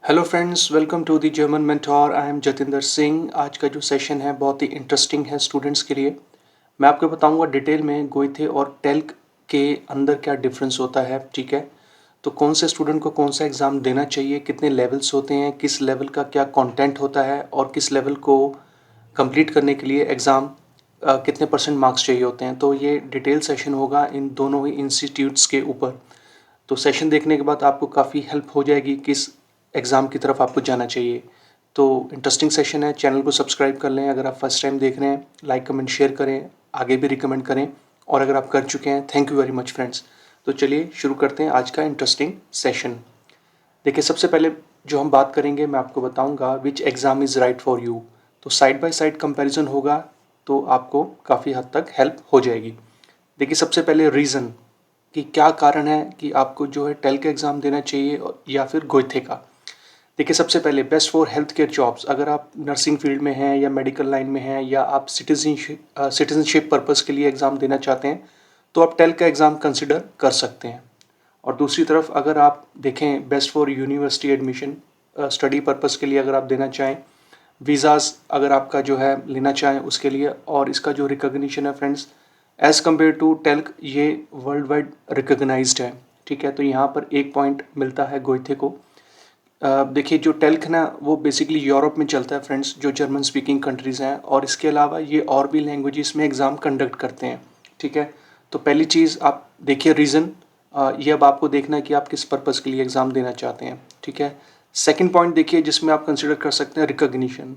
Hello friends, welcome to the German mentor. I am Jatinder Singh. आज का जो सेशन है बहुत ही इंटरेस्टिंग है स्टूडेंट्स के लिए। मैं आपको बताऊंगा डिटेल में गोइथे और टेल्क के अंदर क्या डिफरेंस होता है। ठीक है, तो कौन से स्टूडेंट को कौन सा एग्ज़ाम देना चाहिए, कितने लेवल्स होते हैं, किस लेवल का क्या कंटेंट होता है और किस लेवल को कंप्लीट करने के लिए एग्ज़ाम कितने परसेंट मार्क्स चाहिए होते हैं। तो ये डिटेल सेशन होगा इन दोनों ही इंस्टीट्यूट्स के ऊपर। तो सेशन देखने के बाद आपको काफ़ी हेल्प हो जाएगी किस एग्ज़ाम की तरफ आपको जाना चाहिए। तो इंटरेस्टिंग सेशन है, चैनल को सब्सक्राइब कर लें। अगर आप फर्स्ट टाइम देख रहे हैं, लाइक कमेंट शेयर करें, आगे भी रिकमेंड करें। और अगर आप कर चुके हैं, thank you very much friends. तो चलिए शुरू करते हैं आज का इंटरेस्टिंग सेशन। देखिए, सबसे पहले जो हम बात करेंगे, मैं आपको बताऊंगा which exam is right for you. तो साइड बाय साइड कंपैरिजन होगा, तो आपको काफ़ी हद तक हेल्प हो जाएगी। देखिए, सबसे पहले रीज़न कि क्या कारण है कि आपको जो है टेल का एग्ज़ाम देना चाहिए या फिर गोइथे का। देखिए, सबसे पहले best for health care jobs. अगर आप नर्सिंग फील्ड में हैं या मेडिकल लाइन में हैं या आप सिटीजनशिप पर्पज़ के लिए एग्ज़ाम देना चाहते हैं, तो आप टेल का एग्ज़ाम कंसिडर कर सकते हैं। और दूसरी तरफ अगर आप देखें best for university admission, study purpose के लिए अगर आप देना चाहें, वीज़ाज़ अगर आपका जो है लेना चाहें उसके लिए, और इसका जो रिकॉग्निशन है friends, as compare to TELC ये वर्ल्ड वाइड रिकॉग्नाइज्ड है। ठीक है, तो यहाँ पर एक पॉइंट मिलता है गोइथे को। देखिए, जो टेल्क ना वो बेसिकली यूरोप में चलता है फ्रेंड्स, जो जर्मन स्पीकिंग कंट्रीज़ हैं, और इसके अलावा ये और भी लैंग्वेजेस में एग्ज़ाम कंडक्ट करते हैं। ठीक है, तो पहली चीज़ आप देखिए रीज़न, ये अब आपको देखना है कि आप किस पर्पज़ के लिए एग्ज़ाम देना चाहते हैं। ठीक है, सेकंड पॉइंट देखिए जिसमें आप कंसिडर कर सकते हैं रिकॉग्निशन।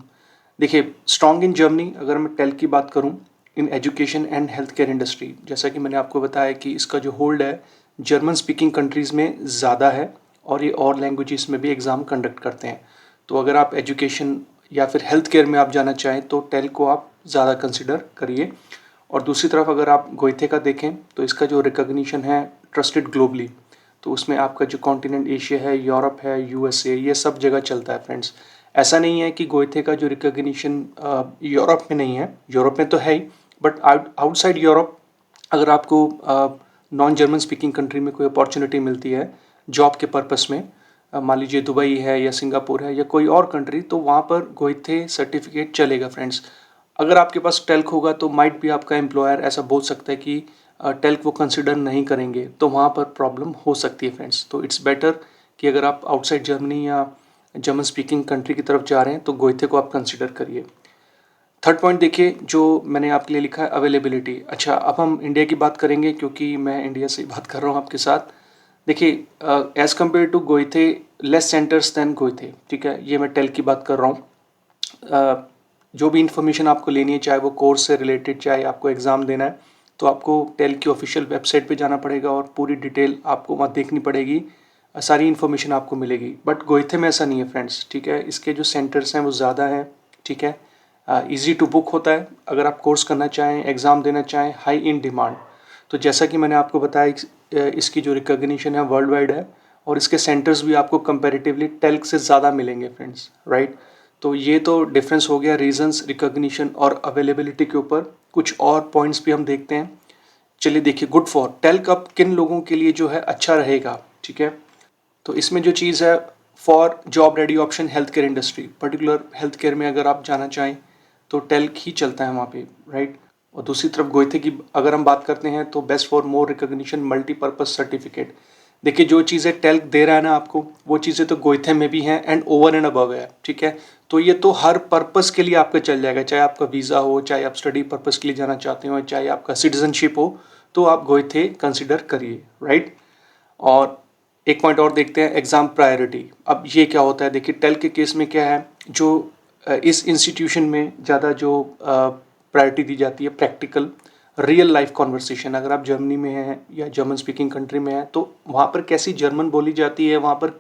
देखिए, स्ट्रॉन्ग इन जर्मनी, अगर मैं टेल्क की बात करूं, in education and health care industry, जैसा कि मैंने आपको बताया कि इसका जो होल्ड है जर्मन स्पीकिंग कंट्रीज़ में ज़्यादा है, और ये और लैंग्वेजेस में भी एग्ज़ाम कंडक्ट करते हैं। तो अगर आप एजुकेशन या फिर हेल्थ केयर में आप जाना चाहें तो टेल को आप ज़्यादा कंसिडर करिए। और दूसरी तरफ अगर आप गोइथे का देखें तो इसका जो रिकॉग्निशन है ट्रस्टेड ग्लोबली, तो उसमें आपका जो कॉन्टिनेंट एशिया है, यूरोप है, यूएसए, ये सब जगह चलता है फ्रेंड्स। ऐसा नहीं है कि गोइथे का जो रिकॉग्निशन यूरोप में नहीं है, यूरोप में तो है ही, बट आउटसाइड यूरोप अगर आपको नॉन जर्मन स्पीकिंग कंट्री में कोई अपॉर्चुनिटी मिलती है जॉब के पर्पस में, मान लीजिए दुबई है या सिंगापुर है या कोई और कंट्री, तो वहाँ पर गोइथे सर्टिफिकेट चलेगा फ्रेंड्स। अगर आपके पास टेल्क होगा तो माइट भी आपका एम्प्लॉयर ऐसा बोल सकता है कि टेल्क वो कंसिडर नहीं करेंगे, तो वहाँ पर प्रॉब्लम हो सकती है फ्रेंड्स। तो इट्स बेटर कि अगर आप आउटसाइड जर्मनी या जर्मन स्पीकिंग कंट्री की तरफ जा रहे हैं तो गोइथे को आप कंसिडर करिए। थर्ड पॉइंट देखिए जो मैंने आपके लिए लिखा है, अवेलेबिलिटी। अच्छा, अब हम इंडिया की बात करेंगे क्योंकि मैं इंडिया से बात कर रहा हूँ आपके साथ। देखिए, as compare to Goethe, less centres than Goethe. ठीक है, ये मैं टेल की बात कर रहा हूँ। जो भी इन्फॉर्मेशन आपको लेनी है, चाहे वो कोर्स से रिलेटेड, चाहे आपको एग्ज़ाम देना है, तो आपको टेल की ऑफिशियल वेबसाइट पे जाना पड़ेगा और पूरी डिटेल आपको वहाँ देखनी पड़ेगी। सारी इन्फॉर्मेशन आपको मिलेगी। बट गोइथे में ऐसा नहीं है फ्रेंड्स। ठीक है, इसके जो सेंटर्स हैं वो ज़्यादा हैं। ठीक है, ईजी टू बुक होता है। अगर आप कोर्स करना चाहें, एग्ज़ाम देना चाहें, हाई इन डिमांड। तो जैसा कि मैंने आपको बताया, इसकी जो रिकॉग्निशन है वर्ल्ड वाइड है, और इसके सेंटर्स भी आपको कंपैरेटिवली टेल्क से ज़्यादा मिलेंगे फ्रेंड्स, राइट। तो ये तो डिफरेंस हो गया रीजंस, रिकॉग्निशन और अवेलेबिलिटी के ऊपर। कुछ और पॉइंट्स भी हम देखते हैं। चलिए देखिए, गुड फॉर टेल्क अब किन लोगों के लिए जो है अच्छा रहेगा। ठीक है, तो इसमें जो चीज़ है, for job ready option health care industry, particular health care में अगर आप जाना चाहें तो टेल्क ही चलता है वहाँ पे, राइट। और दूसरी तरफ गोइथे की अगर हम बात करते हैं तो best for more recognition multipurpose certificate. देखिए, जो चीज़ें टेल्क दे रहा है ना आपको, वो चीज़ें तो गोइथे में भी हैं एंड ओवर एंड अबव है। ठीक है, तो ये तो हर पर्पस के लिए आपका चल जाएगा, चाहे आपका वीज़ा हो, चाहे आप स्टडी पर्पस के लिए जाना चाहते हो, चाहे आपका सिटीजनशिप हो, तो आप गोइथे कंसिडर करिए, राइट। और एक पॉइंट और देखते हैं, एग्ज़ाम प्रायोरिटी। अब ये क्या होता है, देखिए टेल के केस में क्या है, जो इस इंस्टीट्यूशन में ज़्यादा जो प्रायोरिटी दी जाती है, प्रैक्टिकल रियल लाइफ कॉन्वर्सेशन। अगर आप जर्मनी में हैं या जर्मन स्पीकिंग कंट्री में हैं, तो वहाँ पर कैसी जर्मन बोली जाती है, वहाँ पर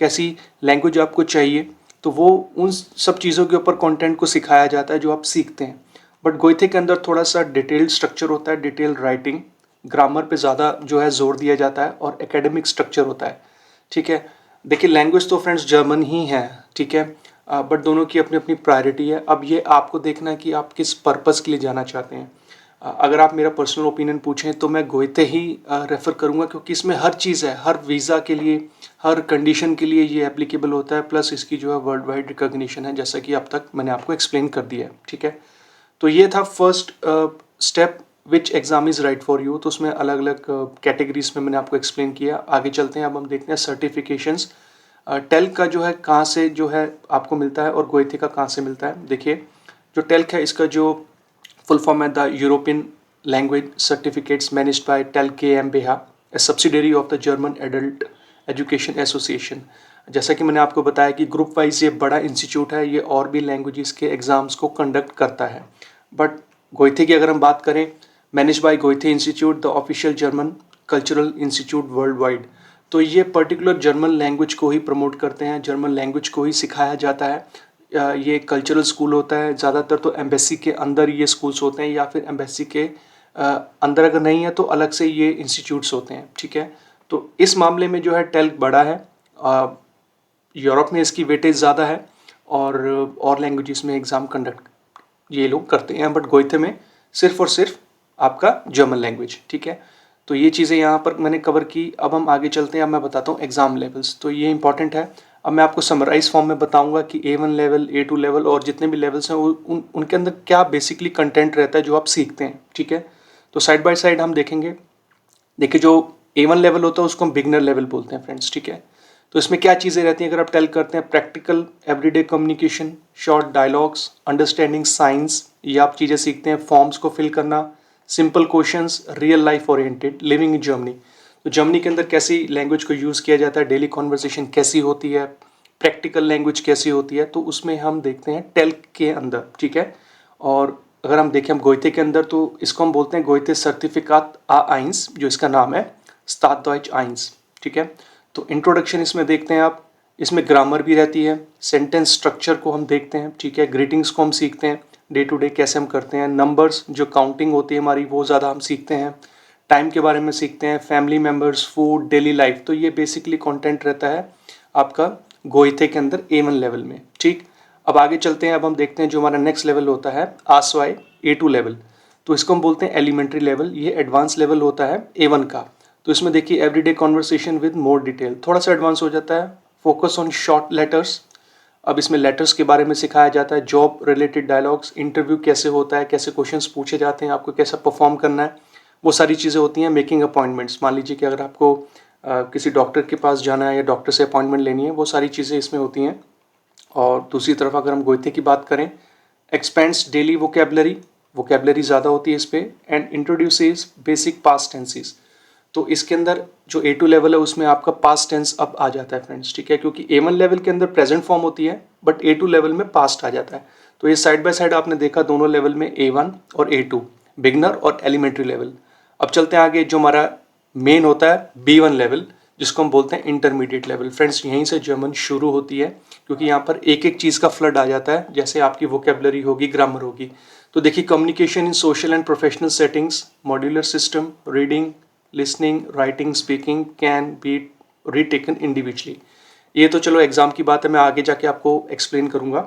कैसी लैंग्वेज आपको चाहिए, तो वो उन सब चीज़ों के ऊपर कंटेंट को सिखाया जाता है जो आप सीखते हैं। बट गोइथे के अंदर थोड़ा सा डिटेल्ड स्ट्रक्चर होता है, डिटेल राइटिंग, ग्रामर पे ज़्यादा जो है जोर दिया जाता है, और एकेडमिक स्ट्रक्चर होता है। ठीक है, देखिए लैंग्वेज तो फ्रेंड्स जर्मन ही है। ठीक है, बट दोनों की अपनी अपनी प्रायोरिटी है। अब ये आपको देखना है कि आप किस पर्पज़ के लिए जाना चाहते हैं। अगर आप मेरा पर्सनल ओपिनियन पूछें तो मैं गोइते ही रेफ़र करूँगा, क्योंकि इसमें हर चीज़ है, हर वीज़ा के लिए, हर कंडीशन के लिए ये एप्लीकेबल होता है, प्लस इसकी जो है वर्ल्ड वाइड रिकॉग्निशन है, जैसा कि अब तक मैंने आपको एक्सप्लेन कर दिया है, ठीक है। तो ये था first step, which exam is right for you. तो उसमें अलग अलग कैटेगरीज में मैंने आपको एक्सप्लेन किया। आगे चलते हैं, अब हम देखते हैं सर्टिफिकेशंस। टेल्क का जो है कहाँ से जो है आपको मिलता है और गोइथे का कहाँ से मिलता है। देखिए, जो टेल्क है इसका जो फुल फॉर्म है the European language certificates managed by talc GmbH, A subsidiary of the German adult education association. जैसा कि मैंने आपको बताया कि ग्रुप वाइज ये बड़ा इंस्टीट्यूट है, ये और भी लैंग्वेजेस के एग्ज़ाम्स को कंडक्ट करता है। बट गोइथे की अगर हम बात करें, manage by गोइथे institute, the official German cultural institute world wide. तो ये पर्टिकुलर जर्मन लैंग्वेज को ही प्रमोट करते हैं, जर्मन लैंग्वेज को ही सिखाया जाता है। ये कल्चरल स्कूल होता है, ज़्यादातर तो एम्बेसी के अंदर ये स्कूल्स होते हैं, या फिर एम्बेसी के अंदर अगर नहीं है तो अलग से ये इंस्टीट्यूट्स होते हैं, ठीक है। तो इस मामले में जो है टेल्क बड़ा है, यूरोप में इसकी वेटेज ज़्यादा है, और लैंग्वेजेस में एग्ज़ाम कंडक्ट ये लोग करते हैं, बट गोइथे में सिर्फ और सिर्फ आपका जर्मन लैंग्वेज, ठीक है। तो ये चीज़ें यहाँ पर मैंने कवर की। अब हम आगे चलते हैं, अब मैं बताता हूँ एग्ज़ाम लेवल्स। तो ये इंपॉर्टेंट है। अब मैं आपको समराइज फॉर्म में बताऊंगा कि A1 लेवल, A2 लेवल और जितने भी लेवल्स हैं उनके अंदर क्या बेसिकली कंटेंट रहता है जो आप सीखते हैं, ठीक है। तो साइड बाय साइड हम देखेंगे। देखिए, जो A1 लेवल होता है उसको हम बिगनर लेवल बोलते हैं फ्रेंड्स, ठीक है। तो इसमें क्या चीज़ें रहती हैं अगर आप टेल करते हैं, practical everyday communication, short dialogues, understanding science, ये आप चीज़ें सीखते हैं, फॉर्म्स को फिल करना, simple questions, real life oriented, living in Germany. तो जर्मनी के अंदर कैसी लैंग्वेज को यूज़ किया जाता है, डेली कॉन्वर्सेशन कैसी होती है, प्रैक्टिकल लैंग्वेज कैसी होती है, तो उसमें हम देखते हैं टेल्क के अंदर, ठीक है। और अगर हम देखें हम गोइथे के अंदर, तो इसको हम बोलते हैं गोइथे सर्टिफिकाट A1, जो इसका नाम है, स्टार्ट डॉइच 1, ठीक है। तो इंट्रोडक्शन इसमें देखते हैं आप, इसमें ग्रामर भी रहती है, सेंटेंस स्ट्रक्चर को हम देखते हैं, ठीक है, ग्रीटिंग्स को हम सीखते हैं, डे टू डे कैसे हम करते हैं, नंबर्स जो काउंटिंग होती है हमारी वो ज़्यादा हम सीखते हैं, टाइम के बारे में सीखते हैं, family members, food, daily life. तो ये बेसिकली कंटेंट रहता है आपका गोइथे के अंदर A1 लेवल में, ठीक। अब आगे चलते हैं, अब हम देखते हैं जो हमारा नेक्स्ट लेवल होता है ASY A2 लेवल। तो इसको हम बोलते हैं एलिमेंट्री लेवल, ये एडवांस लेवल होता है A1 का। तो इसमें देखिए everyday conversation with more detail, थोड़ा सा एडवांस हो जाता है, फोकस ऑन शॉर्ट लेटर्स। अब इसमें लेटर्स के बारे में सिखाया जाता है, जॉब रिलेटेड डायलॉग्स, इंटरव्यू कैसे होता है, कैसे क्वेश्चंस पूछे जाते हैं, आपको कैसा परफॉर्म करना है, वो सारी चीज़ें होती हैं। मेकिंग अपॉइंटमेंट्स, मान लीजिए कि अगर आपको किसी डॉक्टर के पास जाना है या डॉक्टर से अपॉइंटमेंट लेनी है, वो सारी चीज़ें इसमें होती हैं। और दूसरी तरफ अगर हम गोइथे की बात करें, एक्सपेंड्स डेली वोकेबलरी ज़्यादा होती है इस पर, and introduces basic past tenses. तो इसके अंदर जो A2 लेवल है उसमें आपका पास्ट टेंस अब आ जाता है फ्रेंड्स, ठीक है, क्योंकि A1 लेवल के अंदर प्रेजेंट फॉर्म होती है, बट A2 लेवल में पास्ट आ जाता है। तो ये साइड बाय साइड आपने देखा दोनों लेवल में, A1 और A2, बिगनर और एलिमेंट्री लेवल। अब चलते हैं आगे, जो हमारा मेन होता है B1 लेवल, जिसको हम बोलते हैं इंटरमीडिएट लेवल। फ्रेंड्स, यहीं से जर्मन शुरू होती है, क्योंकि यहाँ पर एक एक चीज़ का फ्लड आ जाता है, जैसे आपकी वोकेबलरी होगी, ग्रामर होगी। तो देखिए, communication in social and professional settings, modular system, reading, listening, writing, speaking can be retaken individually. ये तो चलो एग्जाम की बात है, मैं आगे जाके आपको एक्सप्लेन करूँगा।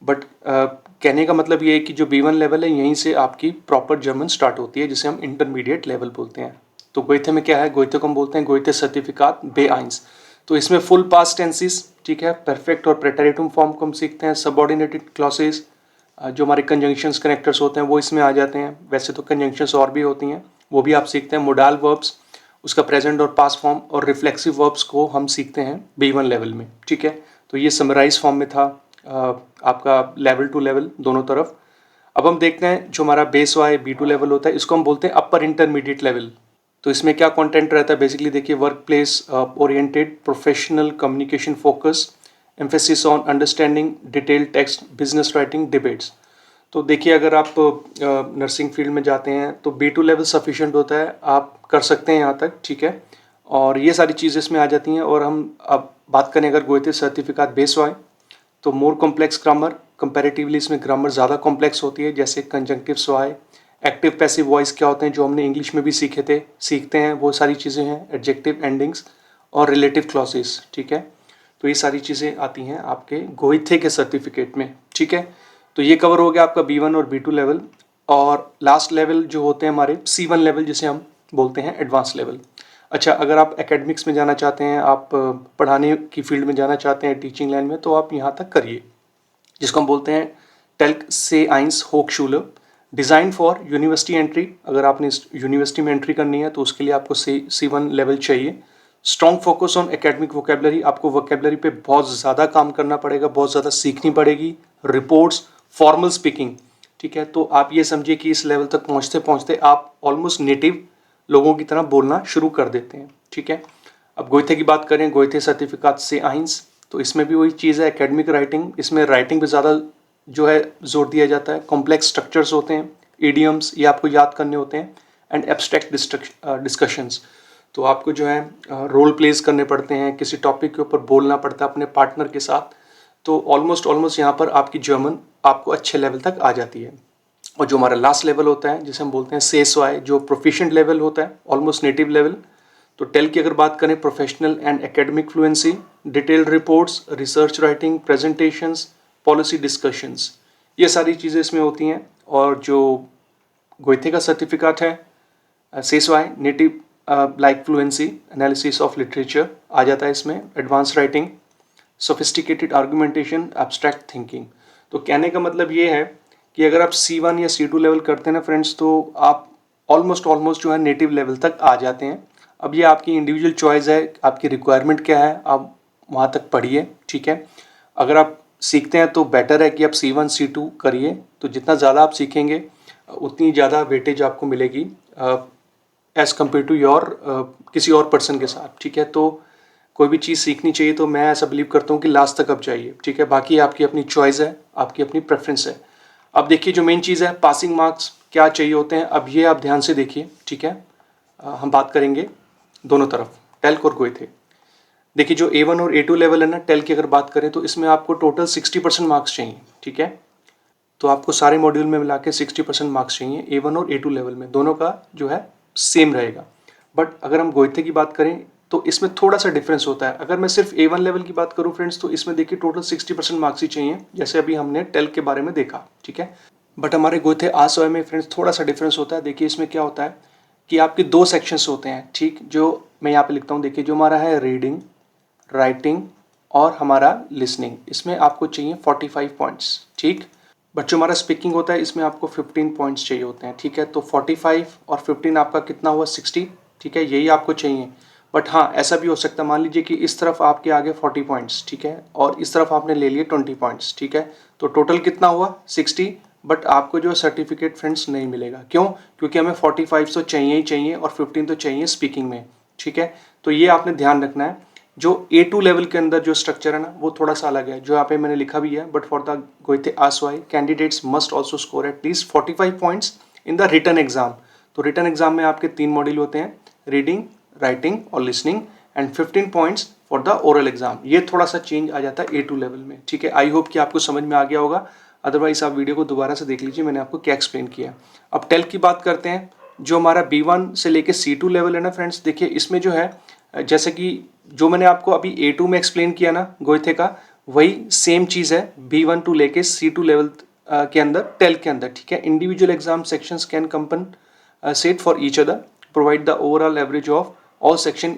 बट कहने का मतलब ये है कि जो B1 लेवल है, यहीं से आपकी प्रॉपर जर्मन स्टार्ट होती है, जिसे हम इंटरमीडिएट लेवल बोलते हैं। तो गोइथे में क्या है, गोइथे को हम बोलते हैं गोइथे सर्टिफिकाट B1। तो इसमें फुल पास्ट टेंसेस, ठीक है, परफेक्ट और प्रेटेरिटुम फॉर्म को हम सीखते हैं, सबऑर्डिनेटेड क्लॉसेस, जो हमारे कंजंक्शंस कनेक्टर्स होते हैं वो इसमें आ जाते हैं। वैसे तो कंजंक्शंस और भी होती हैं, वो भी आप सीखते हैं। मोडाल वर्ब्स, उसका प्रेजेंट और पास्ट फॉर्म, और रिफ्लेक्सिव वर्ब्स को हम सीखते हैं B1 लेवल में, ठीक है। तो ये समराइज फॉर्म में था आपका लेवल टू लेवल दोनों तरफ। अब हम देखते हैं जो हमारा बेस वाई B2 लेवल होता है, इसको हम बोलते हैं अपर इंटरमीडिएट लेवल। तो इसमें क्या कंटेंट रहता है, बेसिकली देखिए, work place oriented, professional communication focus, emphasis on understanding detail text, business writing, debates. तो देखिए, अगर आप नर्सिंग फील्ड में जाते हैं तो B2 लेवल सफिशिएंट होता है, आप कर सकते हैं यहाँ तक, ठीक है। और ये सारी चीज़ें इसमें आ जाती हैं। और हम अब बात करें अगर गोइथे सर्टिफिकाट बेस वाई, तो मोर कॉम्प्लेक्स ग्रामर, कंपैरेटिवली इसमें ग्रामर ज़्यादा कॉम्प्लेक्स होती है, जैसे कंजंक्टिव वाई, एक्टिव पैसिव वॉइस क्या होते हैं जो हमने इंग्लिश में भी सीखते हैं, वो सारी चीज़ें हैं, एडजेक्टिव एंडिंग्स और रिलेटिव क्लॉसेस, ठीक है। तो ये सारी चीज़ें आती हैं आपके गोइथे के सर्टिफिकेट में, ठीक है। तो ये कवर हो गया आपका B1 और B2 लेवल। और लास्ट लेवल जो होते हैं हमारे C1 लेवल, जिसे हम बोलते हैं एडवांस लेवल। अच्छा, अगर आप एकेडमिक्स में जाना चाहते हैं, आप पढ़ाने की फील्ड में जाना चाहते हैं, टीचिंग लाइन में, तो आप यहाँ तक करिए, जिसको हम बोलते हैं टेल्क C1 होchschule, डिज़ाइन फॉर यूनिवर्सिटी एंट्री। अगर आपने यूनिवर्सिटी में एंट्री करनी है तो उसके लिए आपको C1 लेवल चाहिए। Strong focus on academic vocabulary, आपको वोकेबलरी पे बहुत ज़्यादा काम करना पड़ेगा, बहुत ज़्यादा सीखनी पड़ेगी। रिपोर्ट्स, फॉर्मल स्पीकिंग, ठीक है। तो आप ये समझिए कि इस लेवल तक पहुँचते पहुँचते आप ऑलमोस्ट नेटिव लोगों की तरह बोलना शुरू कर देते हैं, ठीक है। अब गोइथे की बात करें, गोइथे सर्टिफिकेट C1, तो इसमें भी वही चीज़ है, एकेडमिक राइटिंग। इसमें राइटिंग पे ज़्यादा जो है जोर दिया जाता है। कॉम्प्लेक्स स्ट्रक्चर्स होते हैं, इडियम्स ये आपको याद करने होते हैं, एंड एब्स्ट्रैक्ट डिस्कशंस। तो आपको जो है रोल प्लेस करने पड़ते हैं, किसी टॉपिक के ऊपर बोलना पड़ता है अपने पार्टनर के साथ। तो ऑलमोस्ट यहाँ पर आपकी जर्मन आपको अच्छे लेवल तक आ जाती है। और जो हमारा लास्ट लेवल होता है, जिसे हम बोलते हैं C2, जो प्रोफिशिएंट लेवल होता है, ऑलमोस्ट नेटिव लेवल। तो टेल की अगर बात करें, professional and academic fluency, detailed reports, research writing, presentations, policy discussions, ये सारी चीज़ें इसमें होती हैं। और जो गोइथे का सर्टिफिकेट है C2, native like fluency, analysis of literature आ जाता है इसमें, advance writing, sophisticated argumentation, abstract thinking. तो कहने का मतलब ये है कि अगर आप C1 या C2 लेवल करते हैं ना फ्रेंड्स, तो आप ऑलमोस्ट जो है नेटिव लेवल तक आ जाते हैं। अब ये आपकी इंडिविजुअल चॉइस है, आपकी रिक्वायरमेंट क्या है, आप वहाँ तक पढ़िए, ठीक है। अगर आप सीखते हैं तो बेटर है कि आप C1 C2 करिए, तो जितना ज़्यादा आप सीखेंगे उतनी ज़्यादा वेटेज आपको मिलेगी एज़ कम्पेयर टू योर किसी और पर्सन के साथ, ठीक है। तो कोई भी चीज़ सीखनी चाहिए तो मैं ऐसा बिलीव करता हूँ कि लास्ट तक आप जाइए, ठीक है। बाकी आपकी अपनी चॉइस है, आपकी अपनी प्रेफरेंस है। अब देखिए, जो मेन चीज़ है, पासिंग मार्क्स क्या चाहिए होते हैं, अब ये आप ध्यान से देखिए, ठीक है। हम बात करेंगे दोनों तरफ, टेल्क और गोइथे। देखिए, जो A1 और A2 लेवल है ना, टेल्क की अगर बात करें तो इसमें आपको टोटल 60% मार्क्स चाहिए, ठीक है। तो आपको सारे मॉड्यूल में मिला के 60% मार्क्स चाहिए A1 और A2 लेवल में, दोनों का जो है सेम रहेगा। बट अगर हम गोइथे की बात करें तो इसमें थोड़ा सा डिफरेंस होता है। अगर मैं सिर्फ A1 लेवल की बात करूं फ्रेंड्स, तो इसमें देखिए टोटल 60% मार्क्स ही चाहिए, जैसे अभी हमने टेल्क के बारे में देखा, ठीक है। बट हमारे गोइथे A2 में फ्रेंड्स थोड़ा सा डिफरेंस होता है। देखिए, इसमें क्या होता है कि आपके 2 सेक्शंस होते हैं, ठीक, जो मैं यहाँ पे लिखता हूँ। देखिए, जो हमारा है रीडिंग, राइटिंग और हमारा लिसनिंग, इसमें आपको चाहिए 45 पॉइंट्स, ठीक। बट जो हमारा स्पीकिंग होता है, इसमें आपको 15 पॉइंट्स चाहिए होते हैं, ठीक है। तो 45 और 15 आपका कितना हुआ, 60, ठीक है, यही आपको चाहिए। बट हाँ, ऐसा भी हो सकता है, मान लीजिए कि इस तरफ आपके आगे 40 पॉइंट्स, ठीक है, और इस तरफ आपने ले लिए 20 पॉइंट्स, ठीक है। तो टोटल कितना हुआ, 60। बट आपको जो सर्टिफिकेट फ्रेंड्स नहीं मिलेगा, क्यों? क्योंकि हमें 45 तो चाहिए ही चाहिए और 15 तो चाहिए स्पीकिंग में, ठीक है। तो ये आपने ध्यान रखना है। जो A2 लेवल के अंदर जो स्ट्रक्चर है ना, वो थोड़ा सा अलग है, जो यहाँ पे मैंने लिखा भी है। But for the Goethe A2 candidates must also score at least 45 points in the written exam. तो रिटन एग्जाम में आपके 3 मॉड्यूल होते हैं, रीडिंग, राइटिंग और listening, and 15 points for the oral exam. ये थोड़ा सा चेंज आ जाता है A2 लेवल में, ठीक है। आई होप कि आपको समझ में आ गया होगा, अदरवाइज आप वीडियो को दोबारा से देख लीजिए, मैंने आपको क्या एक्सप्लेन किया। अब टेल्क की बात करते हैं। जो हमारा B1 से लेके C2 लेवल है ना फ्रेंड्स, देखिए इसमें जो है, जैसे कि जो मैंने आपको अभी A2 में एक्सप्लेन किया ना गोइथे का, वही सेम चीज़ है B1 टू लेके C2 लेवल के अंदर, टेल्क के अंदर, ठीक है। Individual exam sections can compensate for each other, provide the overall average of all section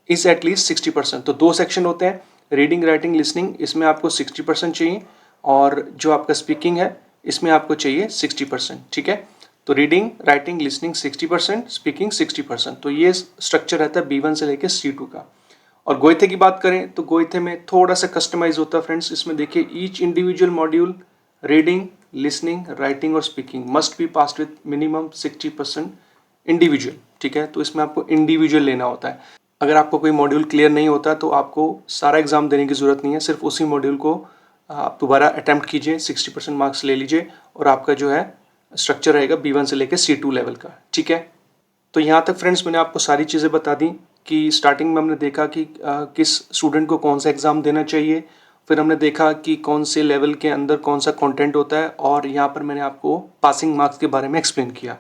is at least 60%। तो 2 सेक्शन होते हैं, रीडिंग, राइटिंग, लिसनिंग, इसमें आपको 60% चाहिए, और जो आपका स्पीकिंग है इसमें आपको चाहिए 60%, ठीक है। तो रीडिंग, राइटिंग, लिसनिंग 60%, स्पीकिंग 60%। तो ये स्ट्रक्चर रहता है B1 से लेकर C2 का। और गोइथे की बात करें तो गोइथे में थोड़ा सा कस्टमाइज होता है फ्रेंड्स। इसमें देखिए, each individual module, reading, listening, writing और speaking must be passed with minimum 60% individual, ठीक है। तो इसमें आपको इंडिविजुअल लेना होता है। अगर आपको कोई मॉड्यूल क्लियर नहीं होता तो आपको सारा एग्जाम देने की ज़रूरत नहीं है, सिर्फ उसी मॉड्यूल को आप दोबारा अटैम्प्ट कीजिए, 60% मार्क्स ले लीजिए, और आपका जो है स्ट्रक्चर रहेगा B1 से लेकर C2 लेवल का, ठीक है। तो यहाँ तक फ्रेंड्स मैंने आपको सारी चीज़ें बता दी कि स्टार्टिंग में हमने देखा कि किस स्टूडेंट को कौन सा एग्ज़ाम देना चाहिए, फिर हमने देखा कि कौन से लेवल के अंदर कौन सा कंटेंट होता है, और यहाँ पर मैंने आपको पासिंग मार्क्स के बारे में एक्सप्लेन किया।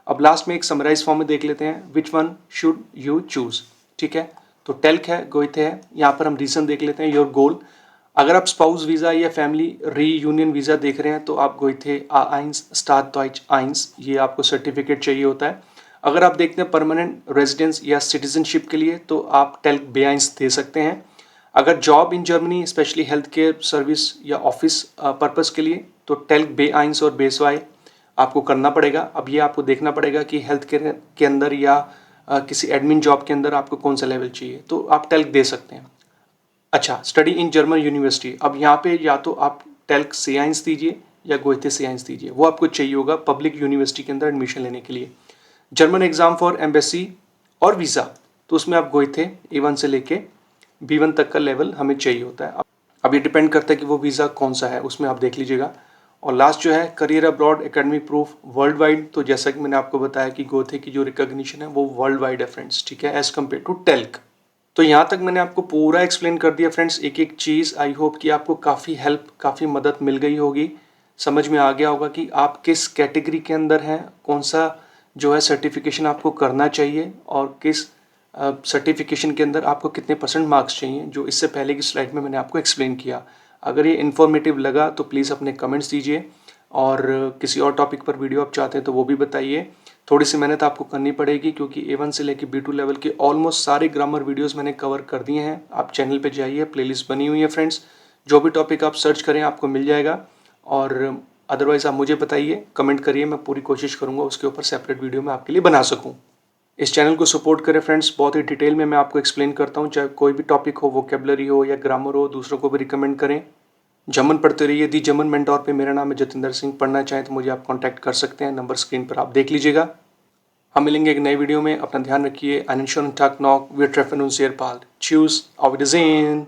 अब लास्ट में एक समराइज फॉर्म में देख लेते हैं, which one should you choose, ठीक है। तो टेल्क है, गोइथे है, यहाँ पर हम रीज़न देख लेते हैं, योर गोल। अगर आप स्पाउस वीज़ा या फैमिली रीयूनियन वीज़ा देख रहे हैं तो आप गोइथे A1 स्टार डॉइच 1 ये आपको सर्टिफिकेट चाहिए होता है। अगर आप देखते हैं परमानेंट रेजिडेंस या सिटीजनशिप के लिए तो आप टेल्क B1 दे सकते हैं। अगर job in Germany specially health care service या ऑफिस पर्पस के लिए तो टेल्क B1 और B2 आपको करना पड़ेगा। अब ये आपको देखना पड़ेगा कि हेल्थ केयर के अंदर या किसी एडमिन जॉब के अंदर आपको कौन सा लेवल चाहिए, तो आप टेल्क दे सकते हैं। अच्छा, स्टडी इन जर्मन यूनिवर्सिटी, अब यहाँ पे या तो आप टेल्क C1 दीजिए या गोइथे C1 दीजिए, वो आपको चाहिए होगा पब्लिक यूनिवर्सिटी के अंदर एडमिशन लेने के लिए। जर्मन एग्जाम फॉर एम्बेसी और वीज़ा, तो उसमें आप गोइथे A1 से लेके B1 तक का लेवल हमें चाहिए होता है। अब ये डिपेंड करता है कि वो वीज़ा कौन सा है, उसमें आप देख लीजिएगा। और लास्ट जो है career abroad academic proof world wide, तो जैसा कि मैंने आपको बताया कि गोथे की जो रिकॉग्निशन है वो वर्ल्ड वाइड है फ्रेंड्स, ठीक है, एज कम्पेयर टू टेल्क। तो यहाँ तक मैंने आपको पूरा एक्सप्लेन कर दिया फ्रेंड्स, एक एक चीज़। आई होप कि आपको काफ़ी हेल्प, काफ़ी मदद मिल गई होगी, समझ में आ गया होगा कि आप किस कैटेगरी के अंदर हैं, कौन सा जो है सर्टिफिकेशन आपको करना चाहिए और किस सर्टिफिकेशन के अंदर आपको कितने % मार्क्स चाहिए, जो इससे पहले की स्लाइड में मैंने आपको एक्सप्लेन किया। अगर ये इन्फॉर्मेटिव लगा तो प्लीज़ अपने कमेंट्स दीजिए, और किसी और टॉपिक पर वीडियो आप चाहते हैं तो वो भी बताइए। थोड़ी सी मेहनत आपको करनी पड़ेगी क्योंकि A1 से लेके B2 लेवल के ऑलमोस्ट सारे ग्रामर वीडियोस मैंने कवर कर दिए हैं। आप चैनल पे जाइए, प्लेलिस्ट बनी हुई है फ्रेंड्स, जो भी टॉपिक आप सर्च करें आपको मिल जाएगा। और अदरवाइज़ आप मुझे बताइए, कमेंट करिए, मैं पूरी कोशिश करूँगा उसके ऊपर सेपरेट वीडियो मैं आपके लिए बना सकूँ। इस चैनल को सपोर्ट करें फ्रेंड्स, बहुत ही डिटेल में मैं आपको एक्सप्लेन करता हूँ, चाहे कोई भी टॉपिक हो, वोकेबलरी हो या ग्रामर हो, दूसरों को भी रिकमेंड करें। जर्मन पढ़ते रहिए दी जर्मन मेंटोर पे। मेरा नाम है जतिंदर सिंह। पढ़ना चाहें तो मुझे आप कांटेक्ट कर सकते हैं, नंबर स्क्रीन पर आप देख लीजिएगा। हम मिलेंगे एक नई वीडियो में, अपना ध्यान रखिए। einen schönen Tag noch, wir treffen uns sehr bald. Tschüss, auf Wiedersehen।